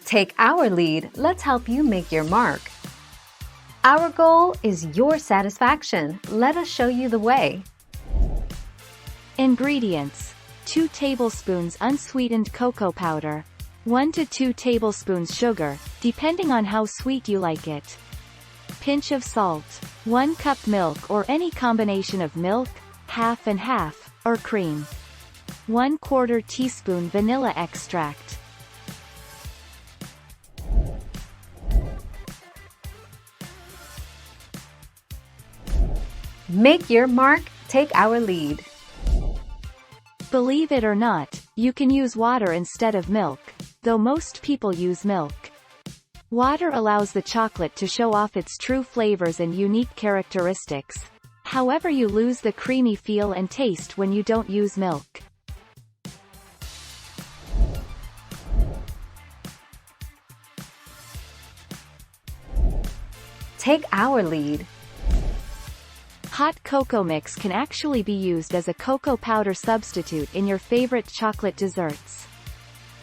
Take our lead, let's help you make your mark. Our goal is your satisfaction. Let us show you the way. Ingredients: 2 tablespoons unsweetened cocoa powder, 1 to 2 tablespoons sugar, depending on how sweet you like it. Pinch of salt, 1 cup milk or any combination of milk, half and half, or cream. 1/4 teaspoon vanilla extract. Make your mark, take our lead. Believe it or not, you can use water instead of milk, though most people use milk. Water allows the chocolate to show off its true flavors and unique characteristics. However, you lose the creamy feel and taste when you don't use milk. Take our lead. Hot cocoa mix can actually be used as a cocoa powder substitute in your favorite chocolate desserts.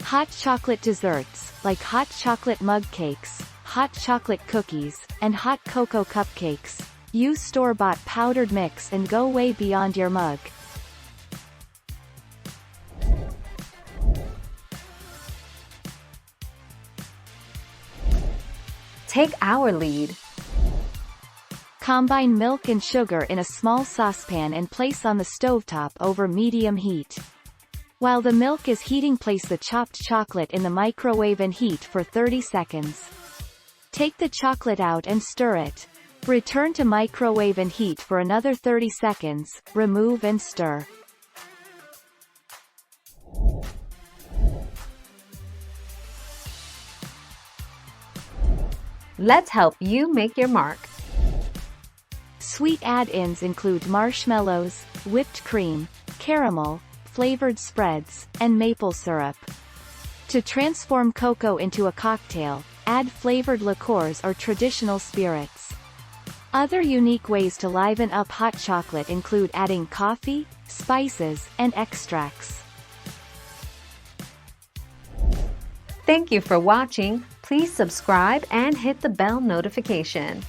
Hot chocolate desserts, like hot chocolate mug cakes, hot chocolate cookies, and hot cocoa cupcakes, use store-bought powdered mix and go way beyond your mug. Take our lead. Combine milk and sugar in a small saucepan and place on the stovetop over medium heat. While the milk is heating, place the chopped chocolate in the microwave and heat for 30 seconds. Take the chocolate out and stir it. Return to microwave and heat for another 30 seconds, remove and stir. Let's help you make your mark. Sweet add-ins include marshmallows, whipped cream, caramel, flavored spreads, and maple syrup. To transform cocoa into a cocktail, add flavored liqueurs or traditional spirits. Other unique ways to liven up hot chocolate include adding coffee, spices, and extracts. Thank you for watching. Please subscribe and hit the bell notification.